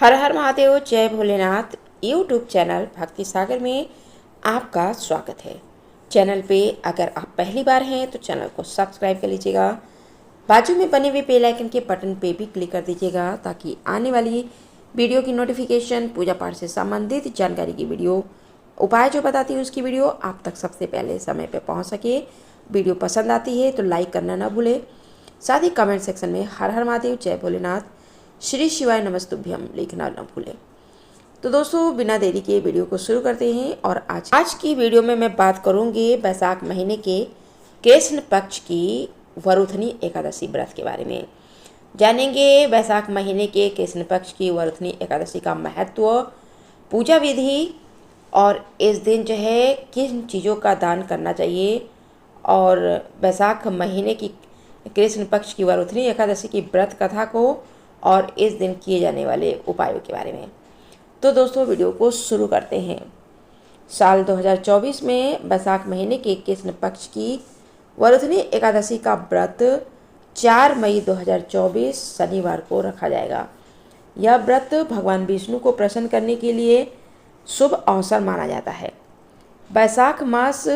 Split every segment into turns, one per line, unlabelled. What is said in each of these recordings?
हर हर महादेव जय Bholenath YouTube channel भक्ति सागर में आपका स्वागत है। चैनल पे अगर आप पहली बार हैं तो चैनल को सब्सक्राइब कर लीजिएगा। बाजू में बने हुए बेल आइकन के बटन पे भी क्लिक कर दीजिएगा ताकि आने वाली वीडियो की नोटिफिकेशन, पूजा पाठ से संबंधित जानकारी की वीडियो, उपाय जो बताती हूँ उसकी वीडियो आप तक सबसे पहले समय पर पहुँच सके। वीडियो पसंद आती है तो लाइक करना ना भूलें। साथ ही कमेंट सेक्शन में हर हर महादेव जय भोलेनाथ श्री शिवाय नमस्तुभ्यम लिखना न भूलें। तो दोस्तों बिना देरी के वीडियो को शुरू करते हैं। और आज की वीडियो में मैं बात करूंगी बैसाख महीने के कृष्ण पक्ष की वरुथनी एकादशी व्रत के बारे में। जानेंगे बैसाख महीने के कृष्ण पक्ष की वरुथनी एकादशी का महत्व, पूजा विधि और इस दिन जो है किन चीज़ों का दान करना चाहिए, और बैसाख महीने की कृष्ण पक्ष की वरुथनी एकादशी की व्रत कथा को और इस दिन किए जाने वाले उपायों के बारे में। तो दोस्तों वीडियो को शुरू करते हैं। साल 2024 में बैसाख महीने के कृष्ण पक्ष की वरुथनी एकादशी का व्रत 4 मई 2024 शनिवार को रखा जाएगा। यह व्रत भगवान विष्णु को प्रसन्न करने के लिए शुभ अवसर माना जाता है। बैसाख मास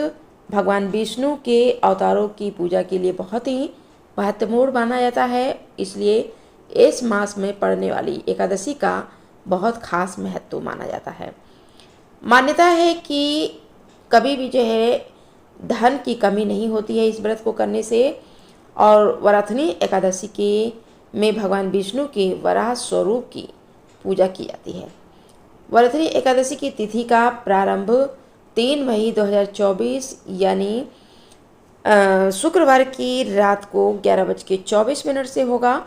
भगवान विष्णु के अवतारों की पूजा के लिए बहुत ही महत्वपूर्ण माना जाता है, इसलिए इस मास में पड़ने वाली एकादशी का बहुत खास महत्व माना जाता है। मान्यता है कि कभी भी जो है धन की कमी नहीं होती है इस व्रत को करने से। और वरुथनी एकादशी के में भगवान विष्णु के वराह स्वरूप की पूजा की जाती है। वरुथनी एकादशी की तिथि का प्रारंभ 3 मई 2024 यानी शुक्रवार की रात को 11:24 से होगा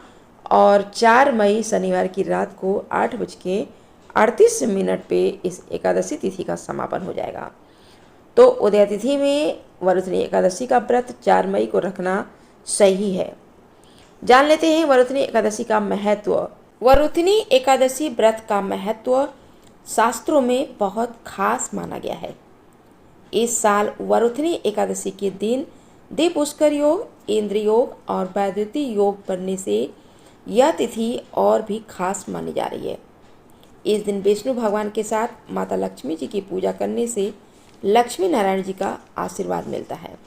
और 4 मई शनिवार की रात को 8:38 पे इस एकादशी तिथि का समापन हो जाएगा। तो उदय तिथि में वरुथनी एकादशी का व्रत 4 मई को रखना सही है। जान लेते हैं वरुथनी एकादशी का महत्व। वरुथनी एकादशी व्रत का महत्व शास्त्रों में बहुत खास माना गया है। इस साल वरुथनी एकादशी के दिन देव पुष्कर योग, इंद्र योग और वैद्युति योग बनने से यह तिथि और भी खास मानी जा रही है। इस दिन विष्णु भगवान के साथ माता लक्ष्मी जी की पूजा करने से लक्ष्मी नारायण जी का आशीर्वाद मिलता है।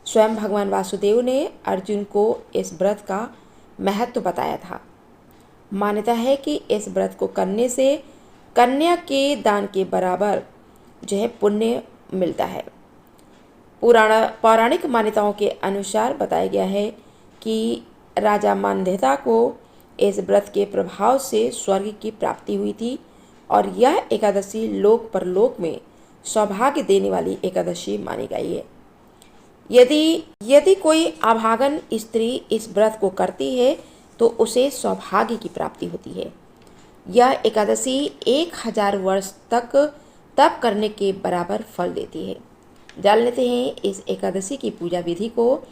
स्वयं भगवान वासुदेव ने अर्जुन को इस व्रत का महत्व बताया था। मान्यता है कि इस व्रत को करने से कन्या के दान के बराबर जो है पुण्य मिलता है। पौराणिक मान्यताओं के अनुसार बताया गया है कि राजा मानधेता को इस व्रत के प्रभाव से स्वर्ग की प्राप्ति हुई थी और यह एकादशी लोक परलोक में सौभाग्य देने वाली एकादशी मानी गई है। यदि कोई अभागन स्त्री इस व्रत को करती है तो उसे सौभाग्य की प्राप्ति होती है। यह एकादशी 1000 वर्ष तक तप करने के बराबर फल देती है। जान लेते हैं इस एकादशी की पूजा विधि को।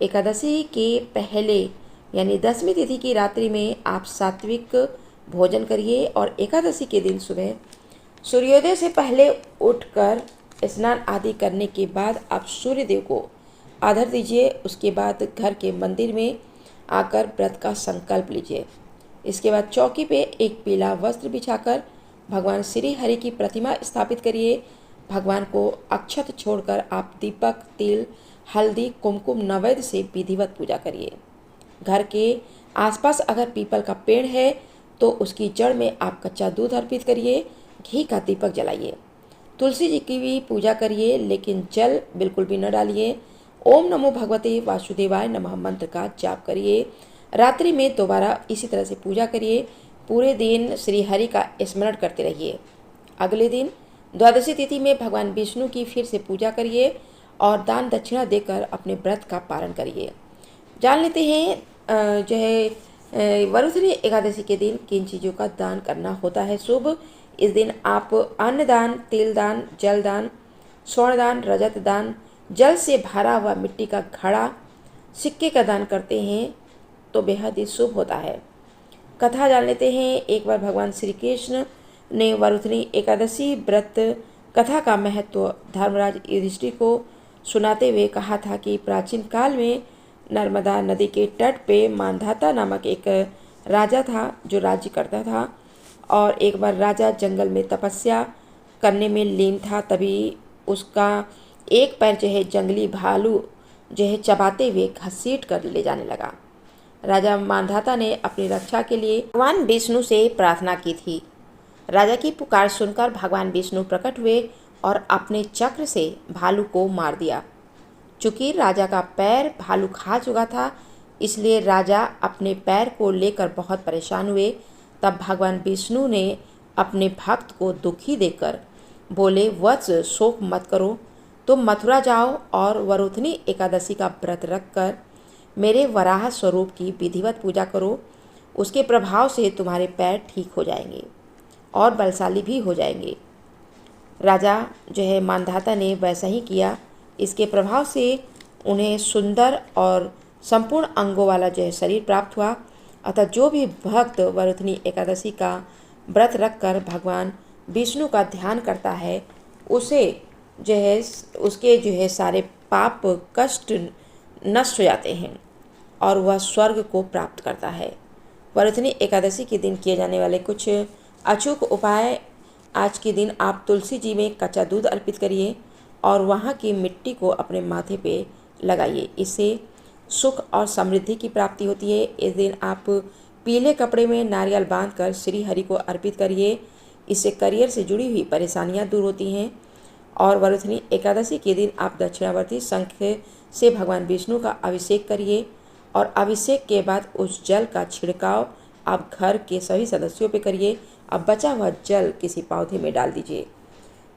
एकादशी के पहले यानी 10वीं तिथि की रात्रि में आप सात्विक भोजन करिए और एकादशी के दिन सुबह सूर्योदय से पहले उठकर स्नान आदि करने के बाद आप सूर्य देव को आदर दीजिए। उसके बाद घर के मंदिर में आकर व्रत का संकल्प लीजिए। इसके बाद चौकी पे एक पीला वस्त्र बिछाकर भगवान श्री हरि की प्रतिमा स्थापित करिए। भगवान को अक्षत छोड़कर आप दीपक, तिल, हल्दी, कुमकुम नैवेद्य से विधिवत पूजा करिए। घर के आसपास अगर पीपल का पेड़ है तो उसकी जड़ में आप कच्चा दूध अर्पित करिए, घी का दीपक जलाइए। तुलसी जी की भी पूजा करिए लेकिन जल बिल्कुल भी न डालिए। ओम नमो भगवते वासुदेवाय नमः मंत्र का जाप करिए। रात्रि में दोबारा इसी तरह से पूजा करिए। पूरे दिन श्री हरि का स्मरण करते रहिए। अगले दिन द्वादशी तिथि में भगवान विष्णु की फिर से पूजा करिए और दान दक्षिणा देकर अपने व्रत का पालन करिए। जान लेते हैं जो है वरुथनी एकादशी के दिन किन चीज़ों का दान करना होता है शुभ। इस दिन आप अन्न दान, तिल दान, जल दान, स्वर्ण दान, रजत दान, जल से भरा हुआ मिट्टी का घड़ा, सिक्के का दान करते हैं तो बेहद ही शुभ होता है। कथा जान लेते हैं एक बार। भगवान श्री कृष्ण ने वरुथनी एकादशी व्रत कथा का महत्व धर्मराज युधिष्ठिर को सुनाते हुए कहा था कि प्राचीन काल में नर्मदा नदी के तट पे मानधाता नामक एक राजा था जो राज्य करता था और एक बार राजा जंगल में तपस्या करने में लीन था, तभी उसका एक पैर जो है जंगली भालू जो है चबाते हुए घसीट कर ले जाने लगा। राजा मांधाता ने अपनी रक्षा के लिए भगवान विष्णु से प्रार्थना की थी। राजा की पुकार सुनकर भगवान विष्णु प्रकट हुए और अपने चक्र से भालू को मार दिया। चूँकि राजा का पैर भालू खा चुका था, इसलिए राजा अपने पैर को लेकर बहुत परेशान हुए। तब भगवान विष्णु ने अपने भक्त को दुखी देखकर बोले, वत्स शोक मत करो, तुम मथुरा जाओ और वरुथनी एकादशी का व्रत रखकर मेरे वराह स्वरूप की विधिवत पूजा करो। उसके प्रभाव से तुम्हारे पैर ठीक हो जाएंगे और बलशाली भी हो जाएंगे। राजा जो है मांधाता ने वैसा ही किया। इसके प्रभाव से उन्हें सुंदर और संपूर्ण अंगों वाला जो है शरीर प्राप्त हुआ। अतः जो भी भक्त वरुथनी एकादशी का व्रत रखकर भगवान विष्णु का ध्यान करता है, उसे जो है उसके जो है सारे पाप कष्ट नष्ट हो जाते हैं और वह स्वर्ग को प्राप्त करता है। वरुथनी एकादशी के दिन किए जाने वाले कुछ अचूक उपाय। आज के दिन आप तुलसी जी में कच्चा दूध अर्पित करिए और वहाँ की मिट्टी को अपने माथे पे लगाइए। इससे सुख और समृद्धि की प्राप्ति होती है। इस दिन आप पीले कपड़े में नारियल बांधकर श्री हरि को अर्पित करिए। इससे करियर से जुड़ी हुई परेशानियाँ दूर होती हैं। और वरुथनी एकादशी के दिन आप दक्षिणावर्ती शंख से भगवान विष्णु का अभिषेक करिए और अभिषेक के बाद उस जल का छिड़काव आप घर के सभी सदस्यों पे करिए। अब बचा हुआ जल किसी पौधे में डाल दीजिए।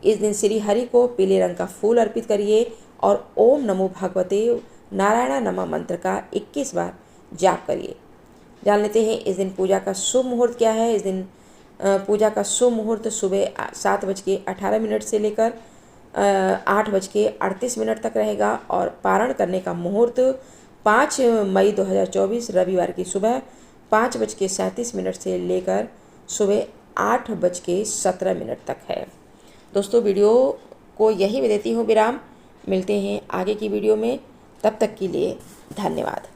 इस दिन श्री हरि को पीले रंग का फूल अर्पित करिए और ओम नमो भगवते नारायण नमः मंत्र का 21 बार जाप करिए। जान लेते हैं इस दिन पूजा का शुभ मुहूर्त क्या है। इस दिन पूजा का शुभ मुहूर्त सुबह 7:18 से लेकर 8:38 तक रहेगा और पारण करने का मुहूर्त 5 मई 2024 रविवार की सुबह 5:37 से लेकर सुबह 8:17 तक है। दोस्तों, वीडियो को यही मैं देती हूँ विराम। मिलते हैं आगे की वीडियो में, तब तक के लिए धन्यवाद।